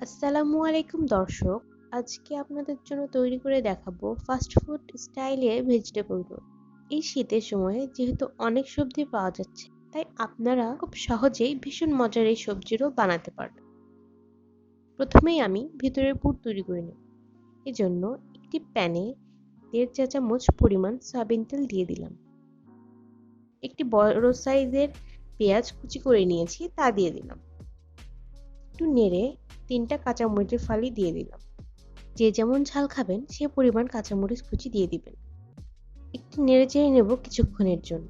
আসসালামু আলাইকুম দর্শক, আজকে আপনাদের জন্য তৈরি করে দেখাবো ফাস্ট ফুড স্টাইলে ভেজিটেবল রোল। এই শীতের সময়ে যেহেতু অনেক সবজি পাওয়া যাচ্ছে, তাই আপনারা খুব সহজেই ভীষণ মজার এই সবজি রোল বানাতে পারবেন। প্রথমেই আমি ভিতরের পুর তৈরি করে নেব। এজন্য একটি প্যানে 1.5 চা চামচ পরিমাণ সয়াবিন তেল দিয়ে দিলাম। একটি বড় সাইজের পেঁয়াজ কুচি করে নিয়েছি, তা দিয়ে দিলাম। একটু নেড়ে 3টা কাঁচামরিচের ফালি দিয়ে দিলাম। যে যেমন ঝাল খাবেন সে পরিমাণ কাঁচামরিচ কুচি দিয়ে দিবেন। একটু নেড়েচেড়ে নেব কিছুক্ষণের জন্য।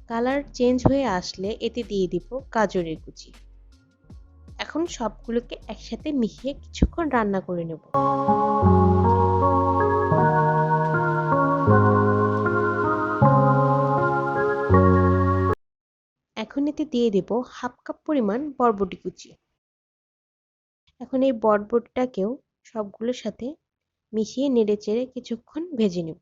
কালার চেঞ্জ হয়ে আসলে এতে দিয়ে দিব গাজরের কুচি। এখন সবগুলোকে একসাথে মিশিয়ে কিছুক্ষণ রান্না করে নেব। এখন এতে দিয়ে দেব হাফ কাপ পরিমাণ বরবটি কুচি। এখন এই বরবটিটাকেও সবগুলোর সাথে মিশিয়ে নেড়েচেড়ে কিছুক্ষণ ভেজে নেব।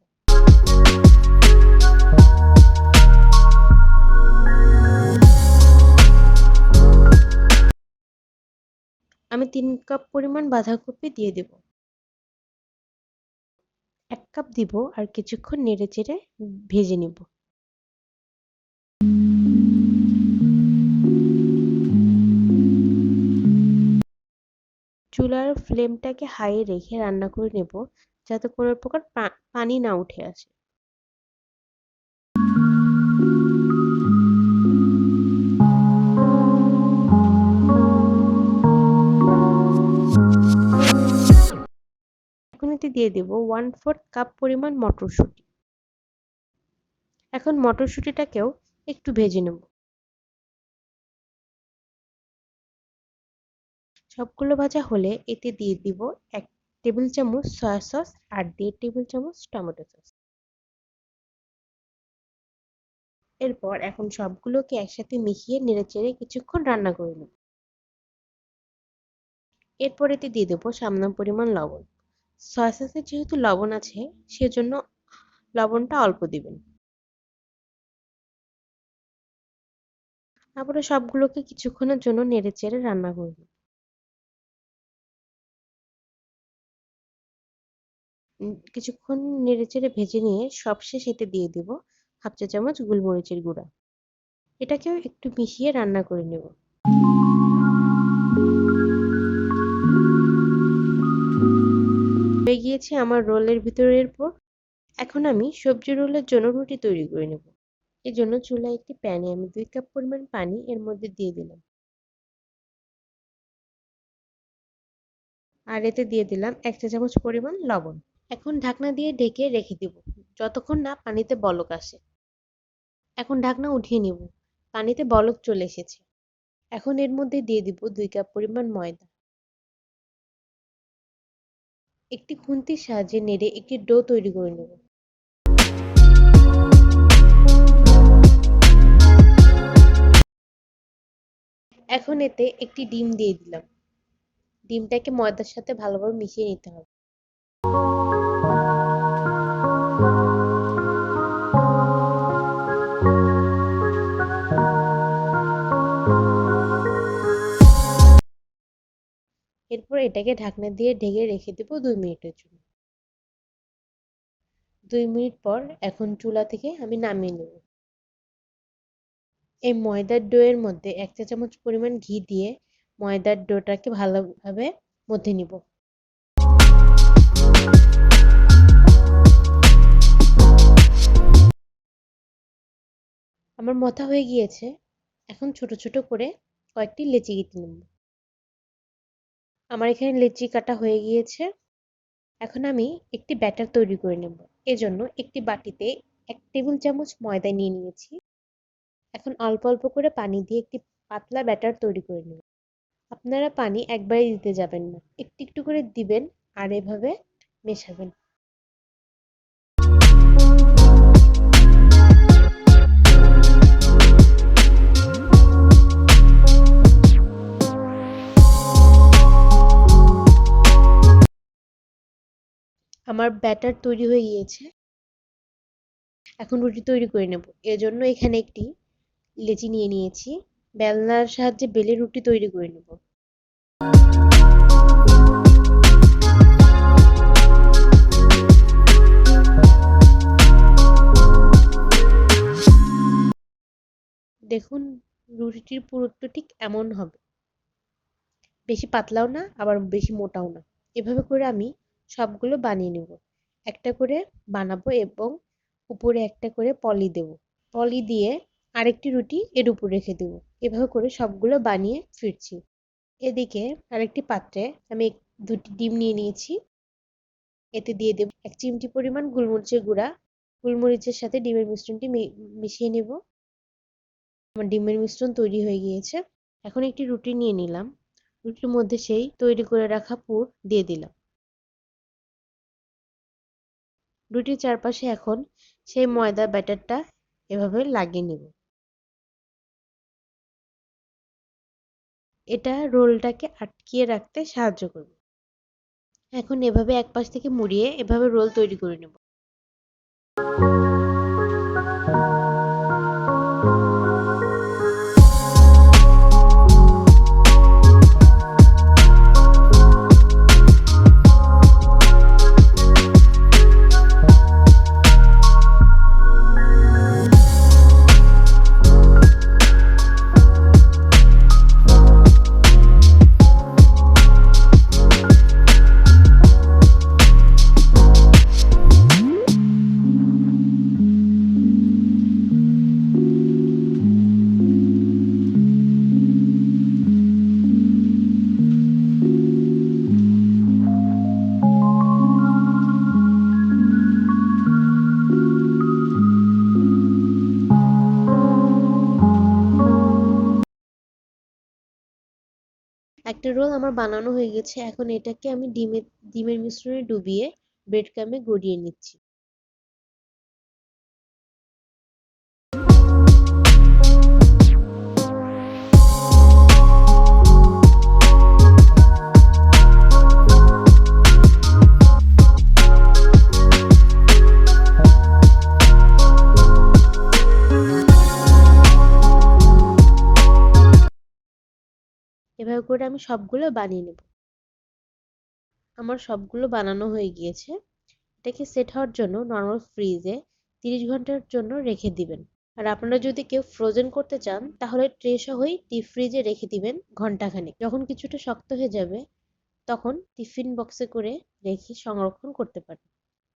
আমি 3 কাপ পরিমাণ বাঁধাকপি দিয়ে দেব। 1 কাপ দিব আর কিছুক্ষণ নেড়েচেড়ে ভেজে নেব। চুলার ফ্লেমটাকে হাই রেখে রান্না করে নেব, যাতে কোনো প্রকার পানি না উঠে আসে। এখন এতে দিয়ে দেব 1/4 কাপ পরিমাণ মটরশুঁটি। এখন মটরশুঁটিটাকেও একটু ভেজে নেব। সবগুলো ভাজা হলে এতে দিয়ে দিব 1 টেবিল চামচ সয়া সস আর 1.5 টেবিল চামচ টমেটো সস। এরপর এখন সবগুলোকে একসাথে মিশিয়ে নেড়েচেড়ে কিছুক্ষণ রান্না করে নেব। এরপর এতে দিয়ে দেব সামান্য পরিমাণ লবণ। সয়া সসে যেহেতু লবণ আছে, সেজন্য লবণটা অল্প দিবেন। তারপরে সবগুলোকে কিছুক্ষণের জন্য নেড়েচেড়ে রান্না করব। কিছুক্ষণ নেড়েচেড়ে ভেজে নিয়ে সবশেষ এতে দিয়ে দেব হাফ চা চামচ গোলমরিচের গুঁড়া। এটাকেও একটু মিশিয়ে রান্না করে নেব। হয়ে গিয়েছে আমার রোলের ভিতরের পুর। এখন আমি সবজি রোলের জন্য রুটি তৈরি করে নেব। এর জন্য চুলায় একটি প্যানে আমি 2 কাপ পরিমাণ পানি এর মধ্যে দিয়ে দিলাম। আর এতে দিয়ে দিলাম 1 চা চামচ পরিমাণ লবণ। এখন ঢাকনা দিয়ে ঢেকে রেখে দিব যতক্ষণ না পানিতে বলক আসে। এখন ঢাকনা উঠিয়ে নিব। পানিতে বলক চলে এসেছে। এখন এর মধ্যে দিয়ে দিব 2 কাপ পরিমাণ ময়দা। একটি খুন্তির সাহায্যে নেড়ে একটি ডো তৈরি করে নেব। এখন এতে একটি ডিম দিয়ে দিলাম। ডিমটাকে ময়দার সাথে ভালোভাবে মিশিয়ে নিতে হবে। এরপর এটাকে ঢাকনা দিয়ে ঢেকে রেখে দেব 2 মিনিটের জন্য। 2 মিনিট পর এখন চুলা থেকে আমি নামিয়ে নেব। এই ময়দার ডো এর মধ্যে 1 চা চামচ পরিমাণ ঘি দিয়ে ময়দার ডোটাকে ভালোভাবে মথে নিব। আমার মথা হয়ে গিয়েছে। এখন ছোট ছোট করে কয়েকটি লেচি কেটে নেব। আমার এখানে লেচি কাটা হয়ে গিয়েছে। এখন আমি একটি ব্যাটার তৈরি করে নেব। এজন্য একটি বাটিতে 1 টেবিল চামচ ময়দা নিয়ে নিয়েছি। এখন অল্প অল্প করে পানি দিয়ে একটি পাতলা ব্যাটার তৈরি করে নেব। আপনারা পানি একবারে দিতে যাবেন না, একটু একটু করে দিবেন আর এভাবে মেশাবেন। আমার ব্যাটার তৈরি হয়ে গিয়েছে। এখন রুটি তৈরি করে নেব। এজন্য এখানে একটি লেচি নিয়ে নিয়েছি। বেলনার সাহায্যে বেলে রুটি তৈরি করে নেব। দেখুন রুটিটির পুরুত্ব ঠিক এমন হবে, বেশি পাতলাও না আবার বেশি মোটাও না। এভাবে করে আমি সবগুলো বানিয়ে নেব। একটা করে বানাবো এবং উপরে একটা করে পলি দেব। পলি দিয়ে আরেকটি রুটি এর উপর রেখে দেব। এভাবে করে সবগুলো বানিয়ে ফিরছি। এদিকে আরেকটি পাত্রে আমি দুটি ডিম নিয়ে নিয়েছি। এতে দিয়ে দেব 1 চিমটি পরিমাণ গোলমরিচের গুঁড়া। গোলমরিচের সাথে ডিমের মিশ্রণটি মিশিয়ে নেব। আমার ডিমের মিশ্রণ তৈরি হয়ে গিয়েছে। এখন একটি রুটি নিয়ে নিলাম। রুটির মধ্যে সেই তৈরি করে রাখা পুর দিয়ে দিলাম। রুটির চারপাশে এখন সেই ময়দার ব্যাটারটা এভাবে লাগিয়ে নেব। এটা রোলটাকে আটকিয়ে রাখতে সাহায্য করবে। এখন এভাবে এক পাশ থেকে মুড়িয়ে এভাবে রোল তৈরি করে নেব। একটা রোল আমার বানানো হয়ে গেছে। এখন এটাকে আমি ডিমের মিশ্রণে ডুবিয়ে ব্রেড ক্রাম্বে গড়িয়ে নিচ্ছি। এভাবে করে আমি সবগুলো বানিয়ে নেব। আমার সবগুলো বানানো হয়ে গিয়েছে। এটাকে সেট হওয়ার জন্য নরমাল ফ্রিজে 30 ঘন্টার জন্য রেখে দিবেন। আর আপনারা যদি কেউ ফ্রোজেন করতে চান তাহলে ট্রে সহই ডিপ ফ্রিজে রেখে দিবেন ঘন্টাখানেক। যখন কিছুটা শক্ত হয়ে যাবে তখন টিফিন বক্সে করে রেখে সংরক্ষণ করতে পারেন।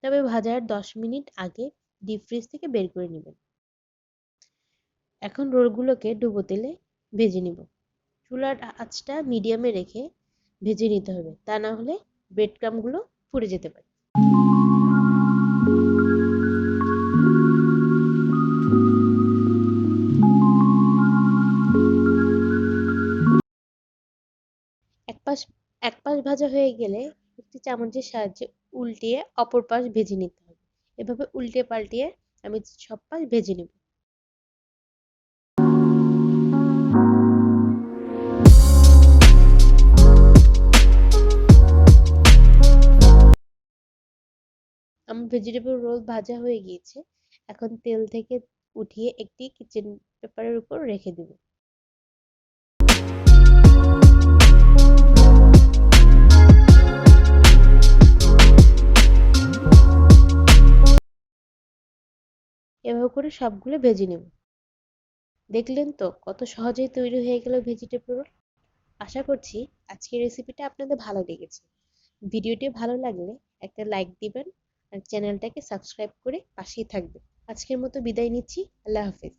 তবে ভাজার 10 মিনিট আগে ডিপ ফ্রিজ থেকে বের করে নেবেন। এখন রোলগুলোকে ডুবো তেলে ভেজে নিব। চুলার আঁচটা মিডিয়ামে রেখে ভেজে নিতে হবে, তা না হলে ব্রেড ক্রাম্বগুলো পুড়ে যেতে পারে। এক পাশ এক পাশ ভাজা হয়ে গেলে একটি চামচের সাহায্যে উল্টিয়ে অপর পাশ ভেজে নিতে হবে। এভাবে উল্টে পাল্টিয়ে আমি সব পাশ ভেজে নেব। আমার ভেজিটেবল রোল ভাজা হয়ে গিয়েছে। এখন তেল থেকে উঠিয়ে একটি কিচেন পেপারের উপর রেখে দেব। এভাবে করে সবগুলো ভেজে নেব। দেখলেন তো কত সহজেই তৈরি হয়ে গেল ভেজিটেবল রোল। আশা করছি আজকের রেসিপিটা আপনাদের ভালো লেগেছে। ভিডিওটি ভালো লাগলে একটা লাইক দিবেন আর চ্যানেলটাকে সাবস্ক্রাইব করে পাশেই থাকবেন। আজকের মতো বিদায় নিচ্ছি। আল্লাহ হাফেজ।